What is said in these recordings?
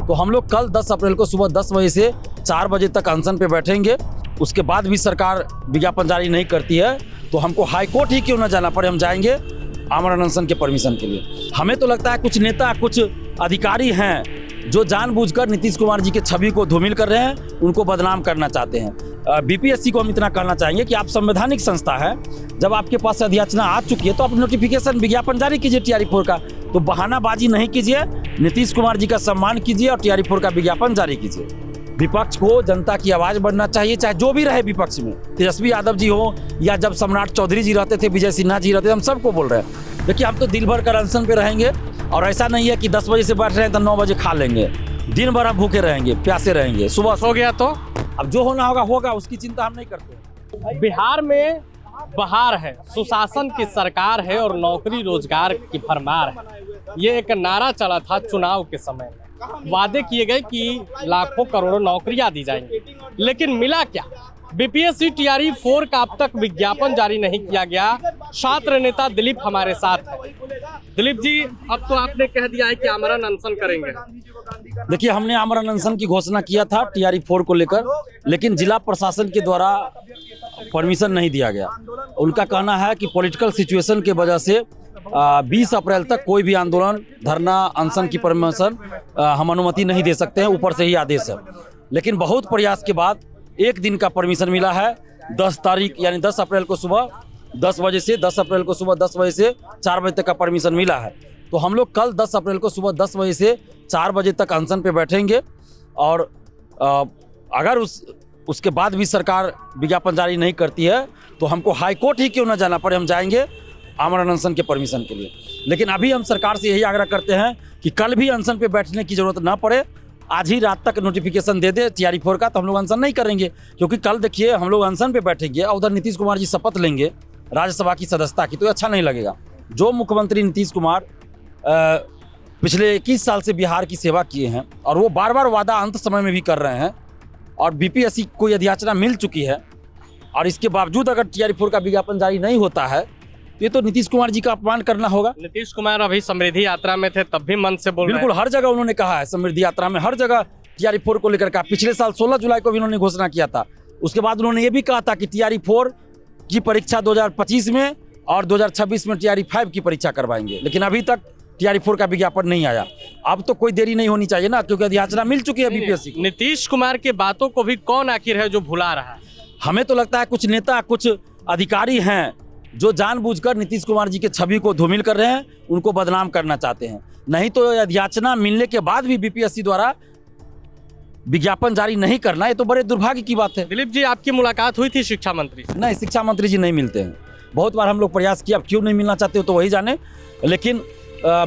तो हम लोग कल 10 अप्रैल को सुबह 10 बजे से 4 बजे तक अनशन पे बैठेंगे। उसके बाद भी सरकार विज्ञापन जारी नहीं करती है तो हमको हाई कोर्ट ही क्यों ना जाना पड़े, हम जाएंगे आमरण अनशन के परमिशन के लिए। हमें तो लगता है कुछ नेता, कुछ अधिकारी हैं जो जानबूझकर नीतीश कुमार जी के छवि को धूमिल कर रहे हैं, उनको बदनाम करना चाहते हैं। बीपीएससी को हम इतना कहना चाहेंगे कि आप संवैधानिक संस्था है, जब आपके पास अधियाचना आ चुकी है तो आप नोटिफिकेशन विज्ञापन जारी कीजिए TRE-4 का। तो बहानाबाजी नहीं कीजिए, नीतीश कुमार जी का सम्मान कीजिए और TRE-4 का विज्ञापन जारी कीजिए। विपक्ष को जनता की आवाज बढ़ना चाहिए, चाहे जो भी रहे विपक्ष में, तेजस्वी यादव जी हो या जब सम्राट चौधरी जी रहते थे, विजय सिन्हा जी रहते थे, हम सबको बोल रहे हैं देखिए हम तो दिल भर कर अनशन पे रहेंगे। और ऐसा नहीं है कि 10 बजे से बैठ रहे हैं तो 9 बजे खा लेंगे। दिन भर हम भूखे रहेंगे, प्यासे रहेंगे। सुबह सो गया तो अब जो होना होगा होगा, उसकी चिंता हम नहीं करते। बिहार में बहार है, सुशासन की सरकार है और नौकरी रोजगार की भरमार है। ये एक नारा चला था चुनाव के समय में, वादे किए गए कि लाखों करोड़ों नौकरियां दी जाएंगी, लेकिन मिला क्या? बीपीएससी TRE-4 का अब तक विज्ञापन जारी नहीं किया गया। छात्र नेता दिलीप हमारे साथ है। दिलीप जी, अब तो आपने कह दिया है कि आमरण अनशन करेंगे। देखिए हमने आमरण अनशन की घोषणा किया था TRE-4 को लेकर, लेकिन जिला प्रशासन के द्वारा परमिशन नहीं दिया गया। उनका कहना है कि पॉलिटिकल सिचुएशन के वजह से 20 अप्रैल तक कोई भी आंदोलन, धरना, अनशन की परमिशन हम अनुमति नहीं दे सकते हैं, ऊपर से ही आदेश है। लेकिन बहुत प्रयास के बाद एक दिन का परमिशन मिला है। 10 तारीख यानी 10 अप्रैल को सुबह 10 बजे से 10 अप्रैल को सुबह 10 बजे से 4 बजे तक का परमिशन मिला है। तो हम लोग कल 10 अप्रैल को सुबह 10 बजे से 4 बजे तक अनशन पे बैठेंगे। और अगर उसके बाद भी सरकार विज्ञापन जारी नहीं करती है तो हमको हाई कोर्ट ही क्यों ना जाना पड़े, हम जाएंगे आमरण अनशन के परमिशन के लिए। लेकिन अभी हम सरकार से यही आग्रह करते हैं कि कल भी अनशन पे बैठने की जरूरत ना पड़े, आज ही रात तक नोटिफिकेशन दे दे TRE-4 का, तो हम लोग अनशन नहीं करेंगे। क्योंकि कल देखिए हम लोग अनशन पे बैठेंगे और उधर नीतीश कुमार जी शपथ लेंगे राज्यसभा की सदस्यता की, तो अच्छा नहीं लगेगा। जो मुख्यमंत्री नीतीश कुमार पिछले 21 साल से बिहार की सेवा किए हैं और वो बार बार वादा अंत समय में भी कर रहे हैं, और बीपीएससी को अधियाचना मिल चुकी है, और इसके बावजूद अगर TRE-4 का विज्ञापन जारी नहीं होता है तो ये तो नीतीश कुमार जी का अपमान करना होगा। नीतीश कुमार अभी समृद्धि यात्रा में थे, तब भी मन से बोल रहे हैं। बिल्कुल, हर जगह उन्होंने कहा है, समृद्धि यात्रा में हर जगह TRE-4 को लेकर कहा। पिछले साल 16 जुलाई को भी उन्होंने घोषणा किया था। उसके बाद उन्होंने ये भी कहा था कि TRE-4 की परीक्षा 2025 में और 2026 में TRE-5 की परीक्षा करवाएंगे, लेकिन अभी तक TRE-4 का विज्ञापन नहीं आया। अब तो कोई देरी नहीं होनी चाहिए ना, क्योंकि अधियाचना मिल चुकी है बीपीएससी को। नीतीश कुमार के बातों को भी कौन आखिर है जो भुला रहा है? हमें तो लगता है कुछ नेता, कुछ अधिकारी हैं जो जानबूझकर नीतीश कुमार जी के छवि को धूमिल कर रहे हैं, उनको बदनाम करना चाहते हैं। नहीं तो अधियाचना मिलने के बाद भी बीपीएससी द्वारा विज्ञापन जारी नहीं करना, ये तो बड़े दुर्भाग्य की बात है। दिलीप जी, आपकी मुलाकात हुई थी शिक्षा मंत्री से? नहीं, शिक्षा मंत्री जी नहीं मिलते हैं। बहुत बार हम लोग प्रयास किया, अब क्यों नहीं मिलना चाहते हो तो वही जाने। लेकिन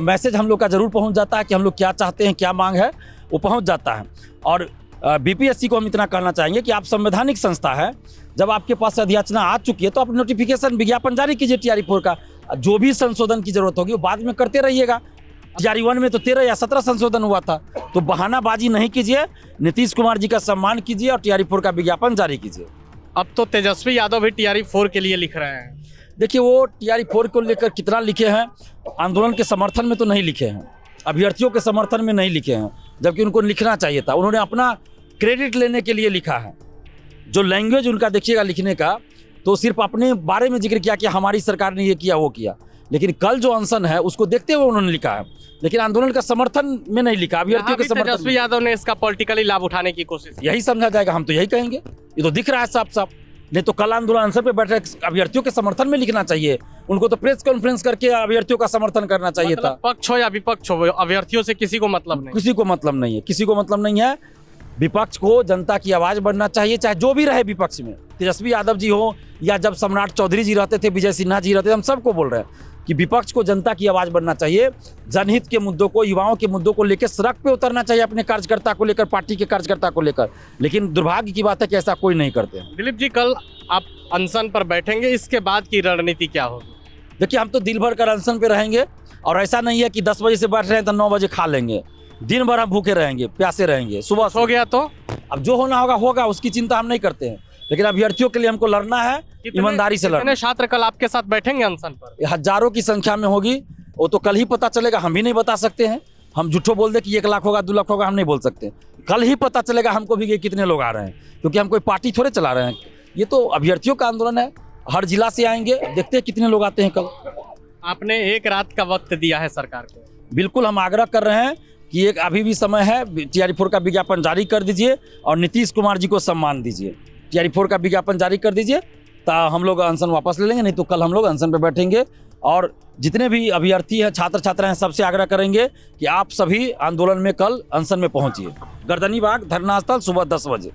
मैसेज हम लोग का जरूर पहुंच जाता है कि हम लोग क्या चाहते हैं, क्या मांग है, वो पहुंच जाता है। और बीपीएससी को हम इतना कहना चाहेंगे कि आप संवैधानिक संस्था है, जब आपके पास अधियाचना आ चुकी है तो आप नोटिफिकेशन विज्ञापन जारी कीजिए TRE-4 का। जो भी संशोधन की जरूरत होगी वो बाद में करते रहिएगा। TRE-1 में तो 13 या 17 संशोधन हुआ था। तो बहानाबाजी नहीं कीजिए, नीतीश कुमार जी का सम्मान कीजिए और TRE-4 का विज्ञापन जारी कीजिए। अब तो तेजस्वी यादव भी TRE-4 के लिए लिख रहे हैं। देखिए वो TRE-4 को लेकर कितना लिखे हैं, आंदोलन के समर्थन में तो नहीं लिखे हैं, अभ्यर्थियों के समर्थन में नहीं लिखे हैं, जबकि उनको लिखना चाहिए था। उन्होंने अपना क्रेडिट लेने के लिए लिखा है। जो लैंग्वेज उनका देखिएगा लिखने का, तो सिर्फ अपने बारे में जिक्र किया कि हमारी सरकार ने ये किया वो किया, लेकिन कल जो अनशन है उसको देखते हुए उन्होंने लिखा है, लेकिन आंदोलन का समर्थन में नहीं लिखा, अभ्यर्थियों के समर्थन। तेजस्वी यादव ने इसका पॉलिटिकली लाभ उठाने की कोशिश, यही समझा जाएगा, हम तो यही कहेंगे। ये तो दिख रहा है साफ साफ। नहीं तो कल आंदोलन अनशन पे बैठे अभ्यर्थियों के समर्थन में लिखना चाहिए, उनको तो प्रेस कॉन्फ्रेंस करके अभ्यर्थियों का समर्थन करना चाहिए था। पक्ष हो या विपक्ष हो, अभ्यर्थियों से किसी को मतलब नहीं, किसी को मतलब नहीं है, किसी को मतलब नहीं है। विपक्ष को जनता की आवाज बढ़ना चाहिए, चाहे जो भी रहे विपक्ष में, तेजस्वी यादव जी हो या जब सम्राट चौधरी जी रहते थे, विजय सिन्हा जी रहते थे, हम सबको बोल रहे हैं कि विपक्ष को जनता की आवाज बढ़ना चाहिए। जनहित के मुद्दों को, युवाओं के मुद्दों को लेकर सड़क पे उतरना चाहिए, अपने कार्यकर्ता को लेकर, पार्टी के कार्यकर्ता को लेकर। लेकिन दुर्भाग्य की बात है कि ऐसा कोई नहीं करते हैं। दिलीप जी, कल आप अनशन पर बैठेंगे, इसके बाद की रणनीति क्या होगी? देखिए हम तो दिल भर कर अनशन पे रहेंगे, और ऐसा नहीं है कि 10 बजे से बैठ रहे हैं तो 9 बजे खा लेंगे। दिन भर हम भूखे रहेंगे, प्यासे रहेंगे। सुबह सो गया तो अब जो होना होगा होगा, उसकी चिंता हम नहीं करते हैं। लेकिन अभ्यर्थियों के लिए हमको लड़ना है, ईमानदारी से लड़ना। कितने छात्र कल आपके साथ बैठेंगे अनशन पर? हजारों की संख्या में होगी, वो तो कल ही पता चलेगा, हम भी नहीं बता सकते हैं। हम झूठो बोल दे कि 1 लाख होगा 2 लाख होगा, हम नहीं बोल सकते। कल ही पता चलेगा हमको भी कि कितने लोग आ रहे हैं, क्योंकि हम कोई पार्टी थोड़े चला रहे हैं। ये तो अभ्यर्थियों का आंदोलन है, हर जिला से आएंगे, देखते हैं कितने लोग आते हैं कल। आपने 1 रात का वक्त दिया है सरकार को। बिल्कुल हम आग्रह कर रहे हैं कि एक अभी भी समय है, TRE-4 का विज्ञापन जारी कर दीजिए और नीतीश कुमार जी को सम्मान दीजिए। TRE-4 का विज्ञापन जारी कर दीजिए, तो हम लोग अनशन वापस ले लेंगे, नहीं तो कल हम लोग अनशन पे बैठेंगे। और जितने भी अभ्यर्थी हैं, छात्र छात्रा हैं, सबसे आग्रह करेंगे कि आप सभी आंदोलन में कल अनशन में पहुंचिए। गर्दनी बाग धरना स्थल सुबह 10 बजे।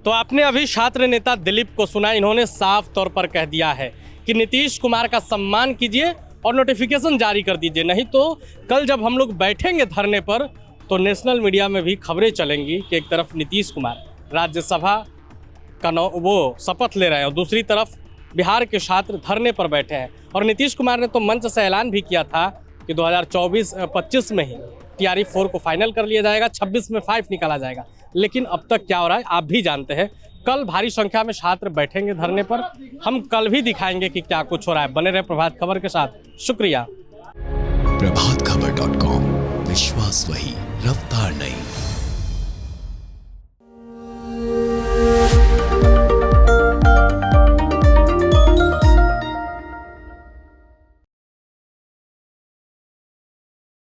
तो आपने अभी छात्र नेता दिलीप को सुना, इन्होंने साफ तौर पर कह दिया है कि नीतीश कुमार का सम्मान कीजिए और नोटिफिकेशन जारी कर दीजिए, नहीं तो कल जब हम लोग बैठेंगे धरने पर तो नेशनल मीडिया में भी खबरें चलेंगी कि एक तरफ नीतीश कुमार राज्यसभा का वो शपथ ले रहे हैं और दूसरी तरफ बिहार के छात्र धरने पर बैठे हैं। और नीतीश कुमार ने तो मंच से ऐलान भी किया था कि 2024-25 में ही TRE-4 को फाइनल कर लिया जाएगा, 26 में 5 निकाला जाएगा। लेकिन अब तक क्या हो रहा है आप भी जानते हैं। कल भारी संख्या में छात्र बैठेंगे धरने पर, हम कल भी दिखाएंगे कि क्या कुछ हो रहा है। बने रहे प्रभात खबर के साथ। शुक्रिया। प्रभातखबर.com, विश्वास वही, रफ्तार नहीं।